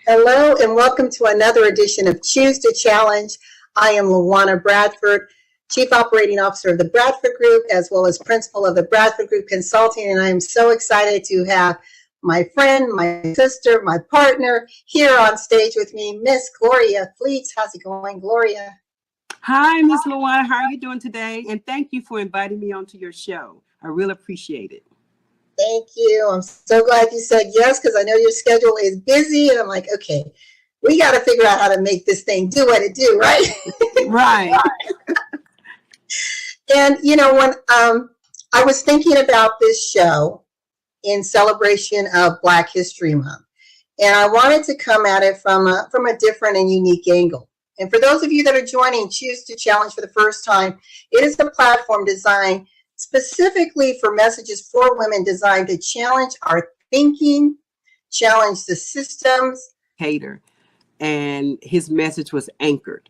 Hello and welcome to another edition of Choose to Challenge. I am LaWanna Bradford, Chief Operating Officer of the Bradford Group, as well as Principal of the Bradford Group Consulting. And I am so excited to have my friend, my sister, my partner here on stage with me, Miss Gloria Fleets. How's it going, Gloria? Hi, Miss LaWanna. How are you doing today? And thank you for inviting me onto your show. I really appreciate it. Thank you. I'm so glad you said yes, because I know your schedule is busy. And I'm like, okay, we got to figure out how to make this thing do what it do, right? Right. And, you know, when I was thinking about this show in celebration of Black History Month, and I wanted to come at it from a different and unique angle. And for those of you that are joining Choose to Challenge for the first time, it is a platform designed specifically for messages for women, designed to challenge our thinking, challenge the systems. Hater. And his message was anchored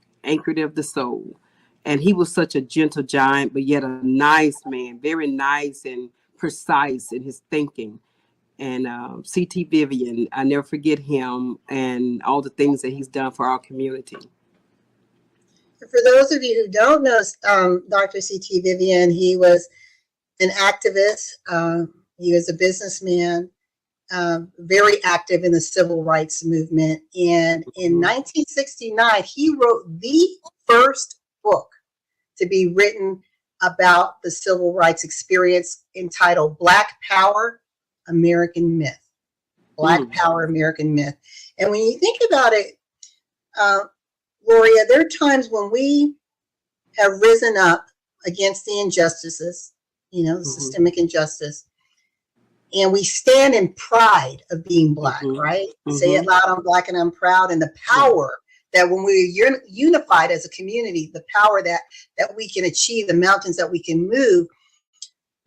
of the soul. And he was such a gentle giant, but yet a nice man, very nice and precise in his thinking. And CT Vivian, I never forget him and all the things that he's done for our community. For those of you who don't know Dr. CT Vivian, he was an activist. He was a businessman, very active in the civil rights movement. And in 1969, he wrote the first book to be written about the civil rights experience, entitled Black Power, American Myth. Black Power, American Myth. And when you think about it, Gloria, there are times when we have risen up against the injustices, you know, the systemic injustice, and we stand in pride of being Black, right? Say it loud, I'm Black and I'm proud. And the power that when we're unified as a community, the power that we can achieve, the mountains that we can move,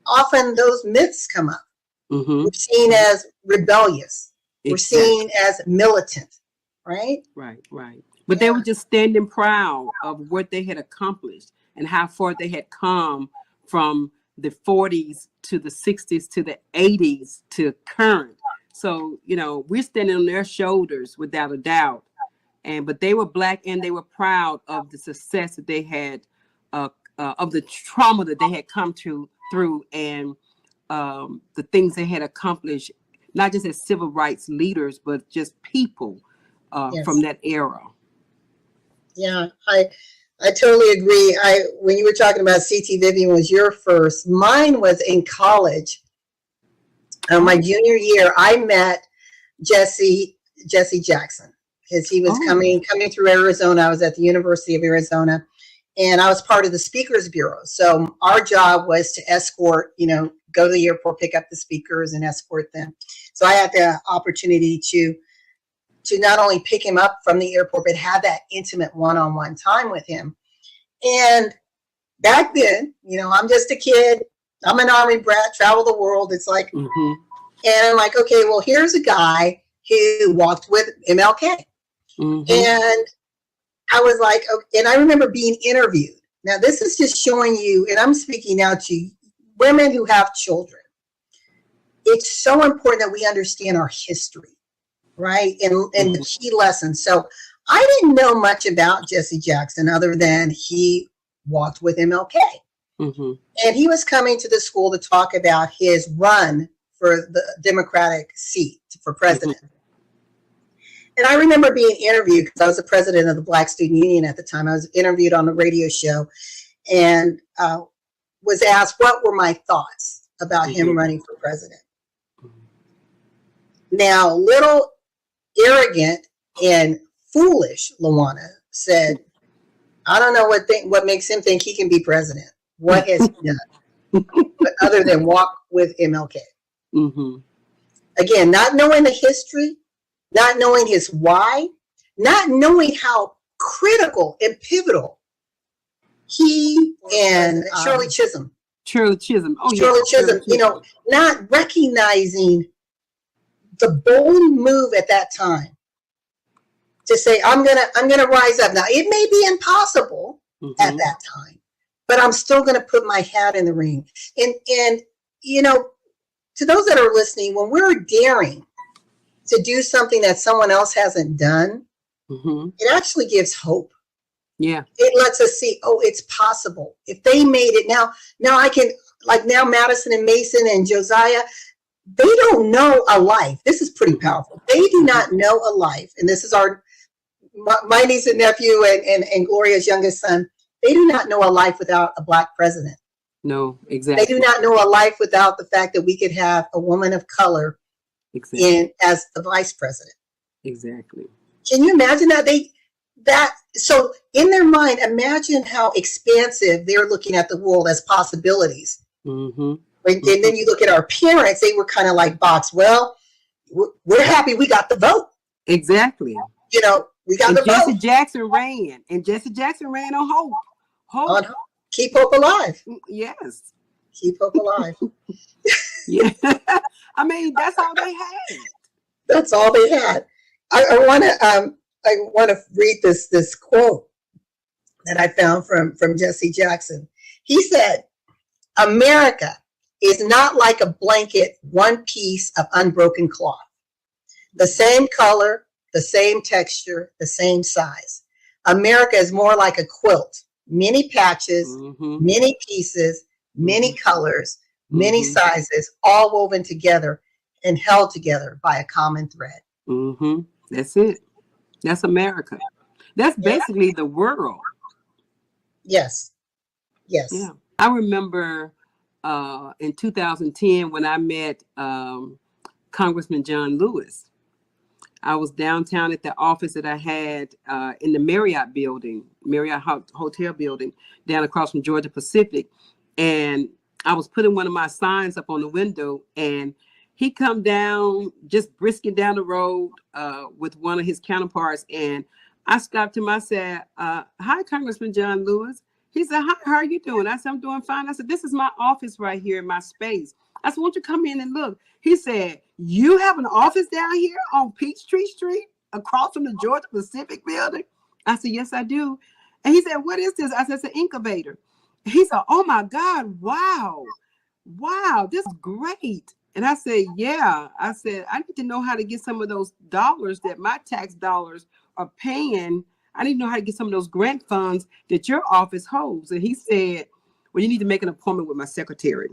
often those myths come up. We're seen as rebellious. We're seen as militant, right? Right. But they were just standing proud of what they had accomplished and how far they had come from the 40s to the 60s to the 80s to current. So, you know, we're standing on their shoulders without a doubt. But they were Black and they were proud of the success that they had, of the trauma that they had come through and the things they had accomplished, not just as civil rights leaders, but just people from that era. Yeah, I totally agree. When you were talking about CT Vivian was your first, mine was in college. My junior year, I met Jesse Jackson, because he was coming through Arizona. I was at the University of Arizona, and I was part of the Speakers Bureau. So our job was to escort, you know, go to the airport, pick up the speakers, and escort them. So I had the opportunity to not only pick him up from the airport, but have that intimate one-on-one time with him. And back then, you know, I'm just a kid. I'm an Army brat, travel the world. It's like, and I'm like, okay, well, here's a guy who walked with MLK. And I was like, okay, and I remember being interviewed. Now, this is just showing you, and I'm speaking now to women who have children. It's so important that we understand our history. Right. And the key lessons. So I didn't know much about Jesse Jackson other than he walked with MLK. And he was coming to the school to talk about his run for the Democratic seat for president. And I remember being interviewed because I was the president of the Black Student Union at the time. I was interviewed on a radio show and was asked what were my thoughts about him running for president. Now, little arrogant and foolish LaWanna said, I don't know what makes him think he can be president. What has he done? But other than walk with MLK. Again, not knowing the history, not knowing his why, not knowing how critical and pivotal he and Shirley Chisholm. Shirley Chisholm, you know, not recognizing the bold move at that time to say, I'm gonna rise up. Now, it may be impossible at that time, but I'm still gonna put my hat in the ring. And you know, to those that are listening, when we're daring to do something that someone else hasn't done, Mm-hmm. it actually gives hope. Yeah. It lets us see, oh, it's possible. If they made it now I can, like now Madison and Mason and Josiah, they don't know a life. This is pretty powerful. They do not know a life. And this is my niece and nephew and Gloria's youngest son. They do not know a life without a Black president. No, exactly. They do not know a life without the fact that we could have a woman of color as the vice president. Exactly. Can you imagine that? So in their mind, imagine how expansive they're looking at the world as possibilities. Mm-hmm. And then you look at our parents, they were kind of like boxed. Well, we're happy we got the vote. Exactly. You know, we got the Jesse vote. Jesse Jackson ran on hope. Hope. Keep hope alive. Yes. Keep hope alive. Yeah. I mean, that's all they had. That's all they had. I want to read this quote that I found from Jesse Jackson. He said, "America is not like a blanket, one piece of unbroken cloth. The same color, the same texture, the same size. America is more like a quilt, many patches, many pieces, many colors, many sizes, all woven together and held together by a common thread." Mm-hmm. That's it. That's America. That's basically the world. Yes. Yes. Yeah. I remember in 2010 when I met Congressman John Lewis. I was downtown at the office that I had in the Marriott Hotel building down across from Georgia Pacific. And I was putting one of my signs up on the window, and he come down, just brisking down the road with one of his counterparts. And I stopped him. I said, "Hi, Congressman John Lewis." He said, "Hi, how are you doing?" I said, "I'm doing fine." I said, "This is my office right here in my space." I said, "Won't you come in and look?" He said, "You have an office down here on Peachtree Street across from the Georgia Pacific building?" I said, "Yes, I do." And he said, "What is this?" I said, "It's an incubator." He said, "Oh my God, wow, this is great." And I said, "Yeah." I said, "I need to know how to get some of those dollars that my tax dollars are paying. I need to know how to get some of those grant funds that your office holds." And he said, "Well, you need to make an appointment with my secretary."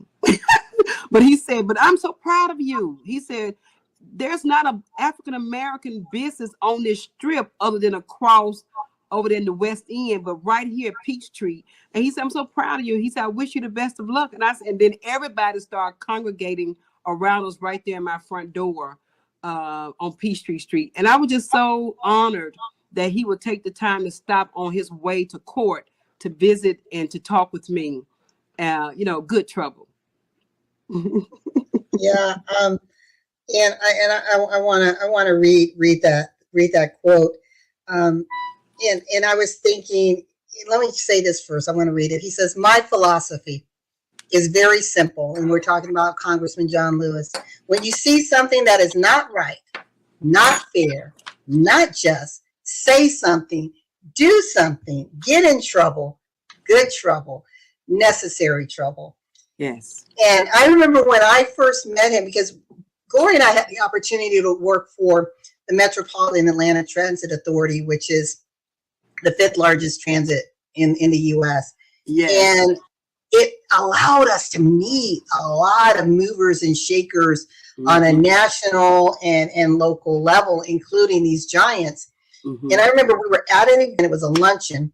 But he said, "But I'm so proud of you." He said, "There's not an African-American business on this strip other than across over there in the West End, but right here at Peachtree." And he said, "I'm so proud of you." He said, "I wish you the best of luck." And I said, and then everybody started congregating around us right there in my front door on Peachtree Street. And I was just so honored that he would take the time to stop on his way to court to visit and to talk with me. Good trouble. Yeah. And I want to read that quote. And I was thinking, let me say this first. I want to read it. He says, "My philosophy is very simple." And we're talking about Congressman John Lewis. "When you see something that is not right, not fair, not just, say something, do something, get in trouble, good trouble, necessary trouble." Yes. And I remember when I first met him, because Gloria and I had the opportunity to work for the Metropolitan Atlanta Transit Authority, which is the 5th largest transit in the U.S. Yes. And it allowed us to meet a lot of movers and shakers on a national and local level, including these giants. And I remember we were at an event, it was a luncheon,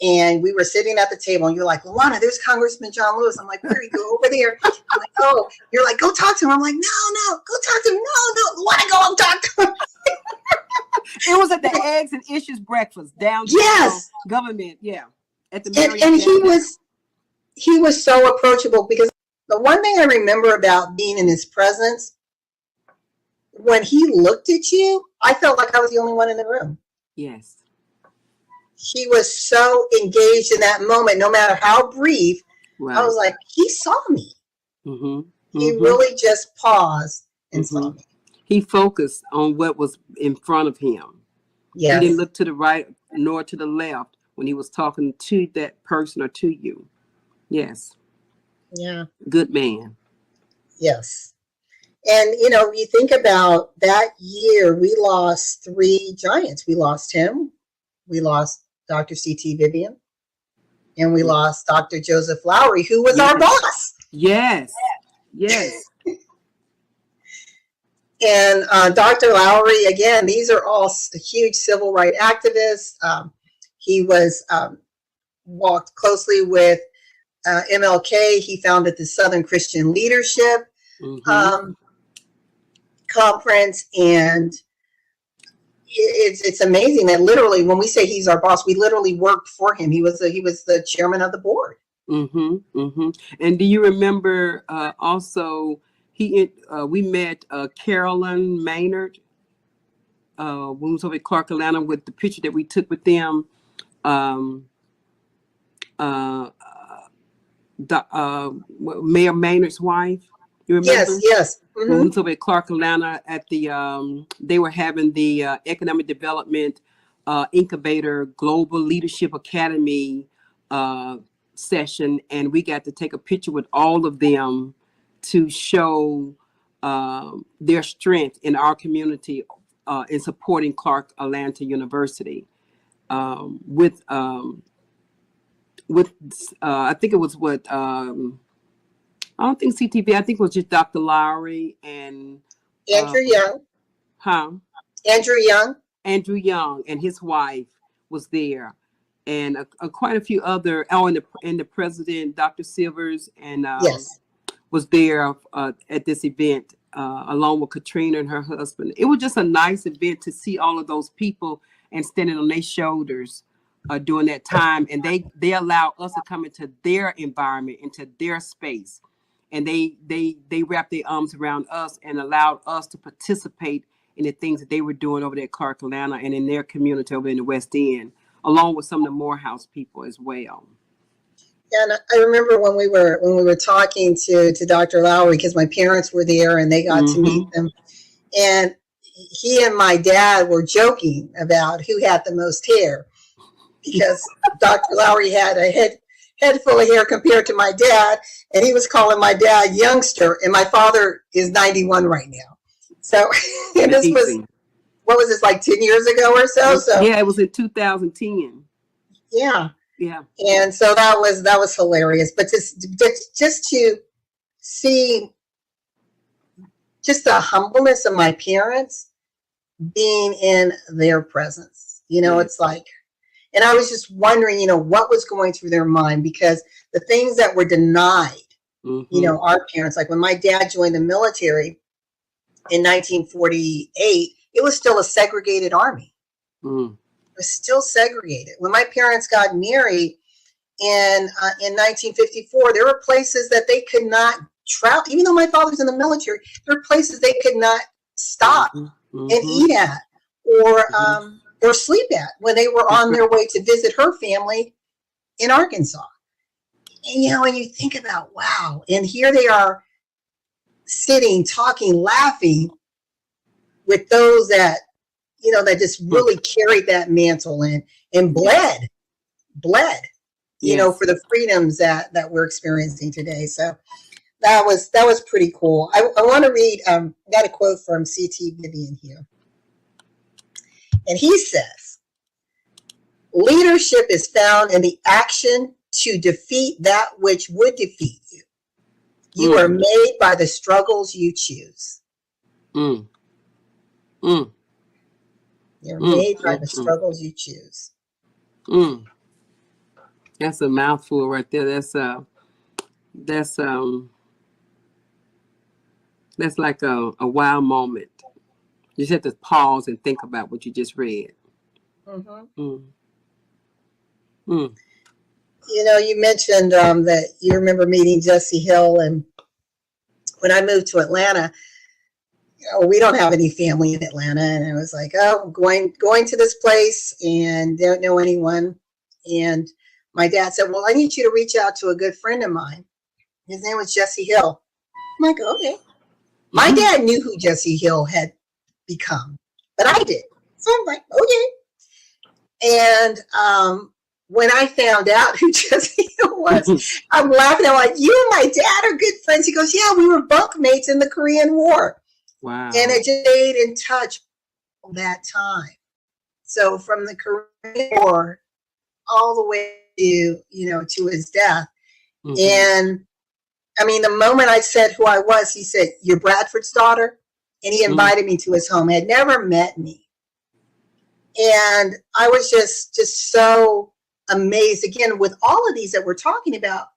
and we were sitting at the table, and you're like, "LaWanna, there's Congressman John Lewis." I'm like, "Where do you go?" "Over there." I'm like, "Oh." You're like, "Go talk to him." I'm like, no, go talk to him. No, LaWanna, go and talk to him. It was at the Eggs and Issues breakfast downtown. Yes. Government, yeah. At the and he was so approachable, because the one thing I remember about being in his presence, when he looked at you, I felt like I was the only one in the room. Yes. He was so engaged in that moment, no matter how brief. Right. I was like, he saw me. He really just paused and saw me. He focused on what was in front of him. Yes. He didn't look to the right nor to the left when he was talking to that person or to you. Yes. Yeah. Good man. Yes. And, you think about that year, we lost 3 giants. We lost him. We lost Dr. C.T. Vivian. And we lost Dr. Joseph Lowery, who was our boss. Yes. Yes. And Dr. Lowery, again, these are all huge civil rights activists. He was walked closely with MLK. He founded the Southern Christian Leadership Conference, and it's amazing that literally, when we say he's our boss, we literally worked for him. He was the chairman of the board. And do you remember also we met Carolyn Maynard when we was over at Clark, Atlanta, with the picture that we took with them. Mayor Maynard's wife. You remember? Yes. When we was over at Clark, Atlanta, at the they were having the Economic Development Incubator Global Leadership Academy session, and we got to take a picture with all of them to show their strength in our community in supporting Clark Atlanta University with I think it was I don't think CTV, I think it was just Dr. Lowery and Andrew Young. Andrew Young and his wife was there, and quite a few other. And the president, Dr. Silvers, and was there at this event along with Katrina and her husband. It was just a nice event to see all of those people and standing on their shoulders during that time, and they allow us to come into their environment, into their space, and they wrapped their arms around us and allowed us to participate in the things that they were doing over there at Clark, Atlanta, and in their community over in the West End, along with some of the Morehouse people as well. And I remember when we were talking to Dr. Lowery, because my parents were there and they got to meet them, and he and my dad were joking about who had the most hair, because Dr. Lowery had a head full of hair compared to my dad, and he was calling my dad youngster, and my father is 91 right now. So and this was, what was this, like 10 years ago or so? So yeah, it was in 2010. Yeah. Yeah. And so that was hilarious. But just to see just the humbleness of my parents being in their presence, it's like, and I was just wondering, what was going through their mind, because the things that were denied, our parents, like when my dad joined the military in 1948, it was still a segregated army. It was still segregated. When my parents got married in 1954, there were places that they could not travel. Even though my father's in the military, there were places they could not stop and eat at or sleep at when they were on their way to visit her family in Arkansas. And, when you think about, wow, and here they are sitting, talking, laughing with those that, that just really carried that mantle and bled, for the freedoms that we're experiencing today. So that was pretty cool. I want to read, got a quote from C.T. Vivian here. And he says, leadership is found in the action to defeat that which would defeat you. You are made by the struggles you choose. You're made by the struggles you choose. That's a mouthful right there. That's like a wow moment. You just have to pause and think about what you just read. You mentioned that you remember meeting Jesse Hill, and when I moved to Atlanta, we don't have any family in Atlanta, and I was like, oh, going to this place and don't know anyone. And my dad said, well, I need you to reach out to a good friend of mine. His name was Jesse Hill. I'm like, okay. My dad knew who Jesse Hill had become, but I did. So I'm like, okay. And when I found out who Jesse was, I'm laughing. I'm like, you and my dad are good friends. He goes, yeah, we were bunkmates in the Korean War. Wow. And it just stayed in touch all that time. So from the Korean War all the way to, to his death. Mm-hmm. And I mean, the moment I said who I was, he said, you're Bradford's daughter. And he invited me to his home. He had never met me. And I was just so amazed, again, with all of these that we're talking about,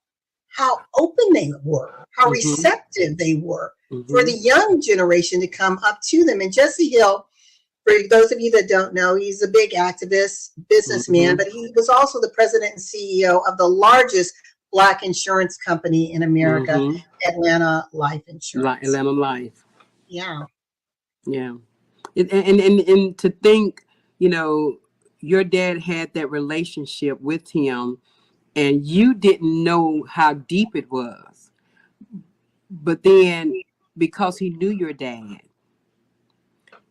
how open they were, how receptive they were for the young generation to come up to them. And Jesse Hill, for those of you that don't know, he's a big activist, businessman, but he was also the president and CEO of the largest Black insurance company in America, Atlanta Life Insurance. Atlanta Life. Yeah. Yeah. And to think, your dad had that relationship with him and you didn't know how deep it was. But then because he knew your dad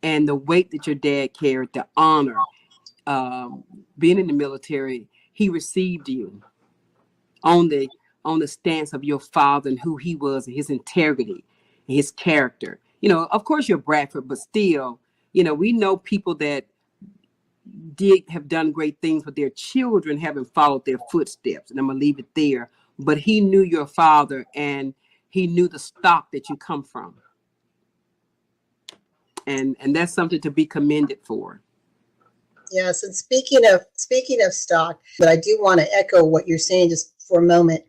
and the weight that your dad carried, the honor, being in the military, he received you on the stance of your father and who he was and his integrity and his character. Of course you're Bradford, but still, we know people that have done great things, but their children haven't followed their footsteps. And I'm gonna leave it there. But he knew your father and he knew the stock that you come from. And that's something to be commended for. Yes, and speaking of stock, but I do want to echo what you're saying just for a moment.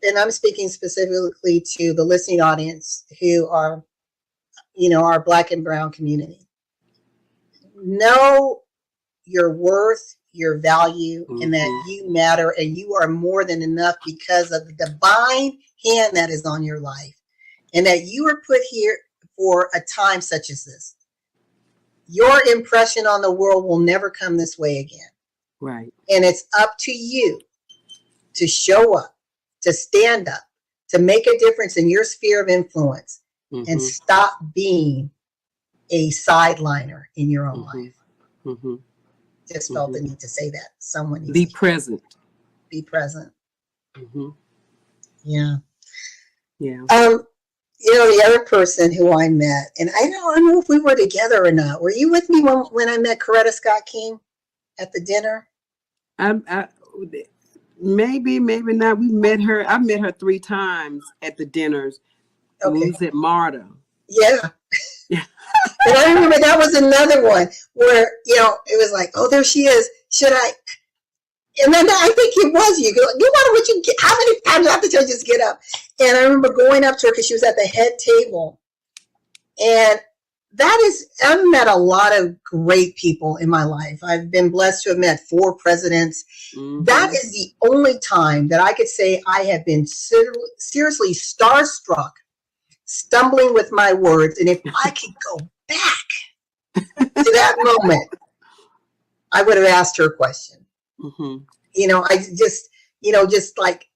And I'm speaking specifically to the listening audience who are, our Black and brown community. Know your worth, your value, and that you matter and you are more than enough because of the divine hand that is on your life, and that you are put here for a time such as this. Your impression on the world will never come this way again. Right. And it's up to you to show up, to stand up, to make a difference in your sphere of influence, and stop being a sideliner in your own life. Just felt the need to say that. Someone needs be present. Be present. Yeah. Yeah. The other person who I met, and I don't know if we were together or not. Were you with me when I met Coretta Scott King at the dinner? Maybe not. We met her. I met her 3 times at the dinners. Okay. We was at Marta. Yeah. And I remember that was another one where, it was like, oh, there she is. Should I? And then I think it was you. How many times after I just get up? And I remember going up to her because she was at the head table. And I've met a lot of great people in my life. I've been blessed to have met 4 presidents. That is the only time that I could say I have been seriously starstruck, stumbling with my words. And if I could go back to that moment, I would have asked her a question. I just like,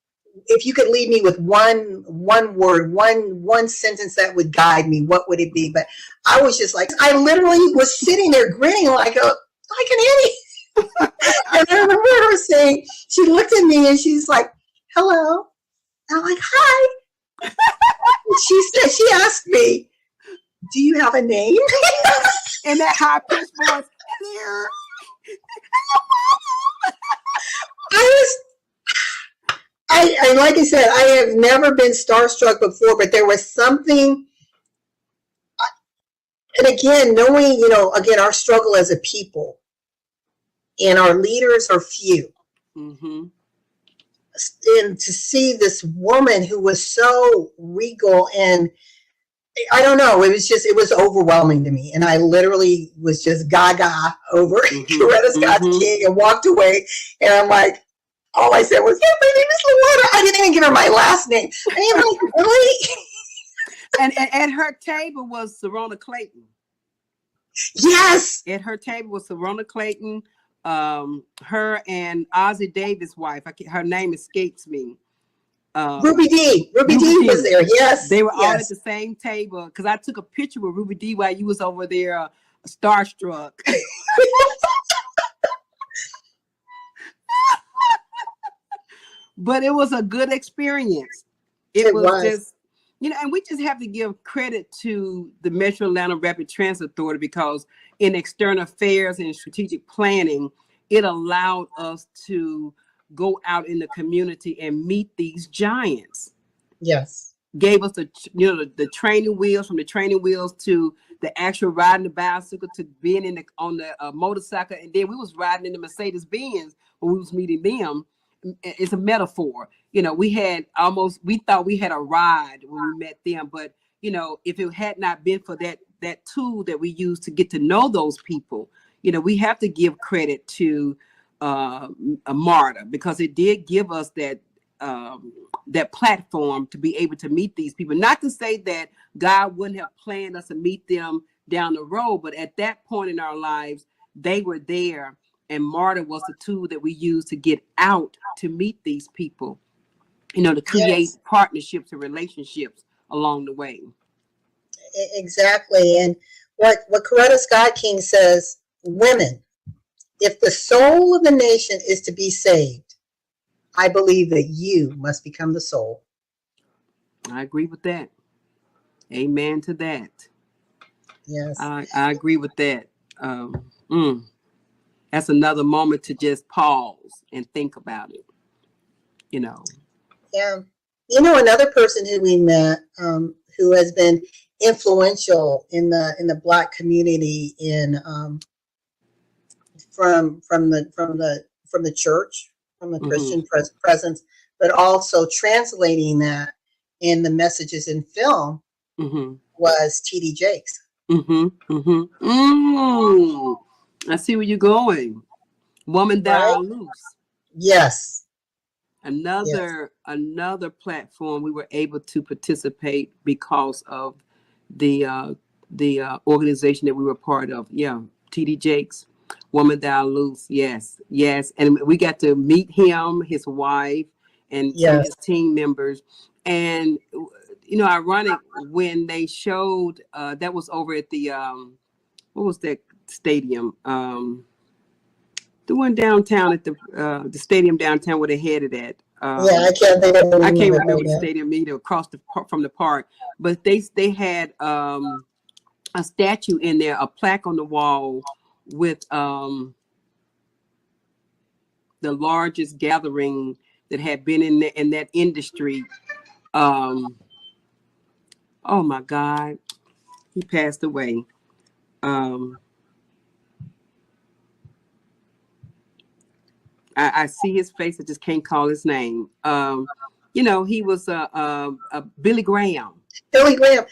if you could leave me with one word, one sentence that would guide me, what would it be? But I was just like, I literally was sitting there grinning like an idiot. And I remember her saying, she looked at me and she's like, hello. And I'm like, hi. She asked me, do you have a name? And that high pitched voice, here. I like I said, I have never been starstruck before, but there was something. And again, knowing, our struggle as a people, and our leaders are few. And to see this woman who was so regal, and I don't know, it was overwhelming to me. And I literally was just gaga over Coretta Scott King and walked away. And I'm like, all I said was, yeah, my name is LaWanna. I didn't even give her my last name. I am like, really? And at her table was Serona Clayton. Yes. At her table was Serona Clayton, her and Ozzie Davis' wife. Her name escapes me. Ruby D. Ruby D was there. Yes. They were all at the same table because I took a picture with Ruby D while you was over there starstruck. but it was a good experience. It was just, and we just have to give credit to the Metro Atlanta Rapid Transit Authority, because in external affairs and strategic planning, it allowed us to go out in the community and meet these giants. Yes. Gave us the training wheels, from the training wheels to the actual riding the bicycle, to being on the motorcycle, and then we was riding in the Mercedes Benz when we was meeting them. It's a metaphor. We thought we had a ride when we met them, but if it had not been for that tool that we used to get to know those people, we have to give credit to Marta, because it did give us that platform to be able to meet these people. Not to say that God wouldn't have planned us to meet them down the road, but at that point in our lives, they were there, and Marta was the tool that we used to get out to meet these people, to create partnerships and relationships along the way. Exactly. And what Coretta Scott King says, women, if the soul of the nation is to be saved, I believe that you must become the soul. I agree with that. Amen to that. Yes. I agree with that. That's another moment to just pause and think about it. Yeah. Another person who we met, who has been influential in the Black community from the church, from the Christian presence, but also translating that in the messages in film, was T.D. Jakes. I see where you're going. Woman Thou Art Loose. Yes. Another platform we were able to participate because of the organization that we were part of. Yeah, T.D. Jakes, Woman Thou Art Loose. Yes, and we got to meet him, his wife, and some of his team members. And ironic, when they showed that was over at the what was that stadium? The one downtown at the stadium downtown where they headed at. I can't remember the stadium either, across from the park. But they had a statue in there, a plaque on the wall with the largest gathering that had been in that industry. Oh my God, he passed away. I see his face. I just can't call his name. He was a Billy Graham. Billy Graham.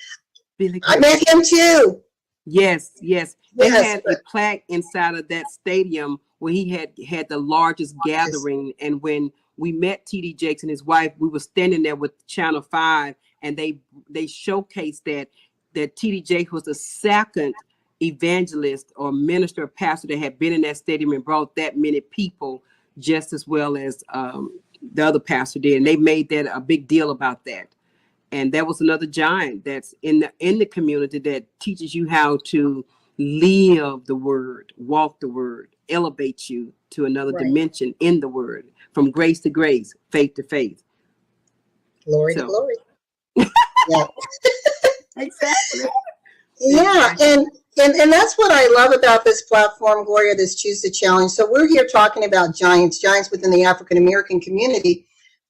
I met him too. Yes. They had a plaque inside of that stadium where he had the largest gathering. And when we met T.D. Jakes and his wife, we were standing there with Channel 5, and they showcased that T.D. Jakes was the second evangelist or minister or pastor that had been in that stadium and brought that many people, just as well as the other pastor did. And they made that a big deal about that. And that was another giant that's in the community that teaches you how to live the word, walk the word, elevate you to another dimension in the word, from grace to grace, faith to faith. Glory to glory. Yeah. Exactly. Yeah, and that's what I love about this platform, Gloria, this Choose to Challenge. So we're here talking about giants within the African American community,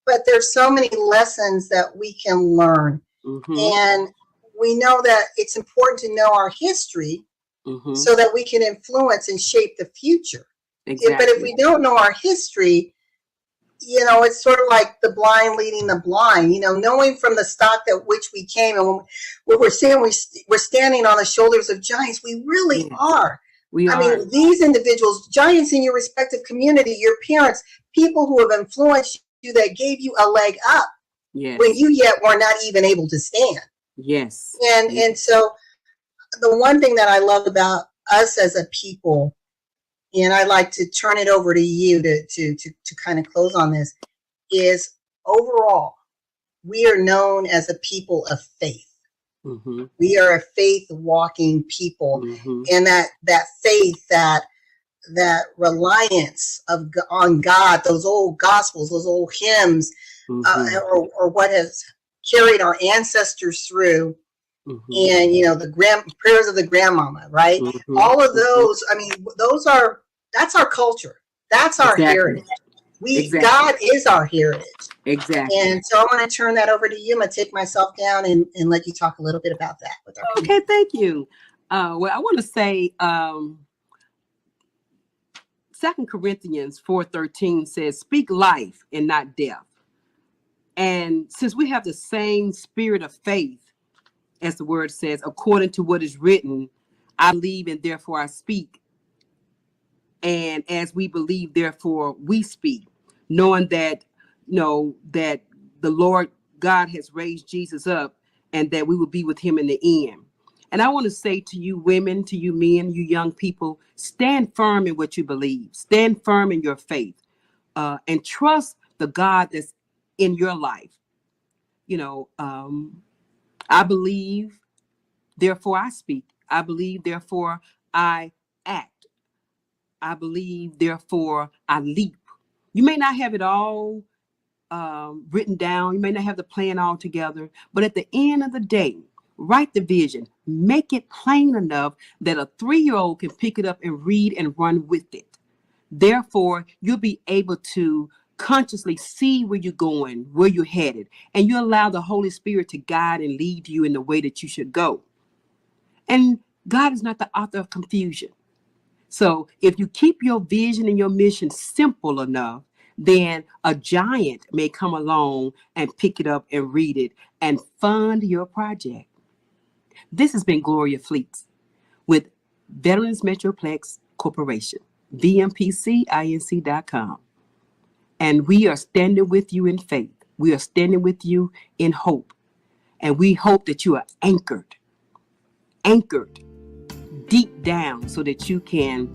but there's so many lessons that we can learn. And we know that it's important to know our history so that we can influence and shape the future. Exactly. But if we don't know our history, it's sort of like the blind leading the blind, knowing from the stock that which we came, and when we're saying we're standing on the shoulders of giants, we really are. I mean, these individuals, giants in your respective community, your parents, people who have influenced you, that gave you a leg up when you yet were not even able to stand. Yes. And so the one thing that I love about us as a people, and I'd like to turn it over to you to kind of close on this, is overall, we are known as a people of faith. We are a faith walking people, and that faith that reliance on God, those old gospels, those old hymns, or what has carried our ancestors through. And the prayers of the grandmama, right? All of those, I mean, that's our culture, that's our heritage. God is our heritage. Exactly. And so I want to turn that over to you. I'm going to take myself down and let you talk a little bit about that with our people. Okay, thank you. Well, I want to say 2 Corinthians 4:13 says, speak life and not death. And since we have the same spirit of faith, as the word says, according to what is written, I believe and therefore I speak. And as we believe, therefore we speak, knowing that, that the Lord God has raised Jesus up and that we will be with him in the end. And I want to say to you women, to you men, you young people, stand firm in what you believe. Stand firm in your faith, and trust the God that's in your life. I believe, therefore I speak. I believe, therefore I act. I believe, therefore I leap. You may not have it all written down. You may not have the plan all together, but at the end of the day, write the vision, make it plain enough that a 3-year-old can pick it up and read and run with it. Therefore, you'll be able to consciously see where you're going, where you're headed, and you allow the Holy Spirit to guide and lead you in the way that you should go. And God is not the author of confusion. So if you keep your vision and your mission simple enough, then a giant may come along and pick it up and read it and fund your project. This has been Gloria Fleets with Veterans Metroplex Corporation, VMPCinc.com. And we are standing with you in faith. We are standing with you in hope. And we hope that you are anchored deep down so that you can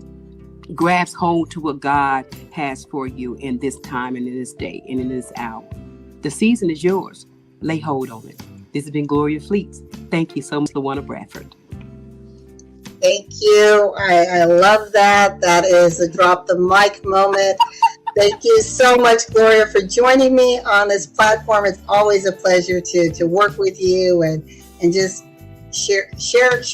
grasp hold to what God has for you in this time and in this day and in this hour. The season is yours. Lay hold on it. This has been Gloria Fleets. Thank you so much, LaWanna Bradford. Thank you. I love that. That is a drop the mic moment. Thank you so much, Gloria, for joining me on this platform. It's always a pleasure to work with you and just share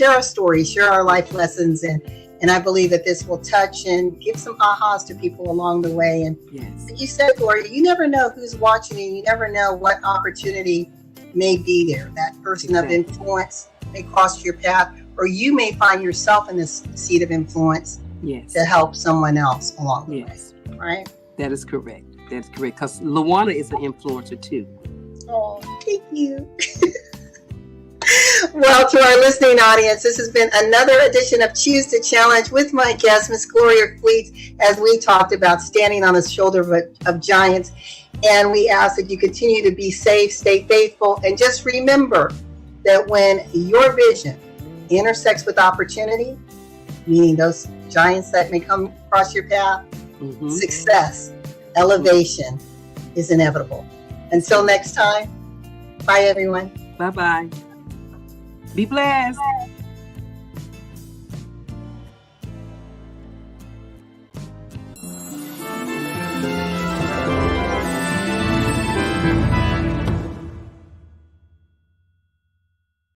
our stories, share our life lessons, and I believe that this will touch and give some ahas to people along the way. And yes, like you said, Gloria, you never know who's watching you. You never know what opportunity may be there. That person of influence may cross your path, or you may find yourself in this seat of influence to help someone else along the way. Right? That is correct. That's correct. Because LaWanna is an influencer too. Oh, thank you. Well, to our listening audience, this has been another edition of Choose to Challenge with my guest, Miss Gloria Fleets, as we talked about standing on the shoulder of giants. And we ask that you continue to be safe, stay faithful, and just remember that when your vision intersects with opportunity, meaning those giants that may come across your path, success, elevation is inevitable. Until next time, bye everyone. Bye-bye. Be blessed.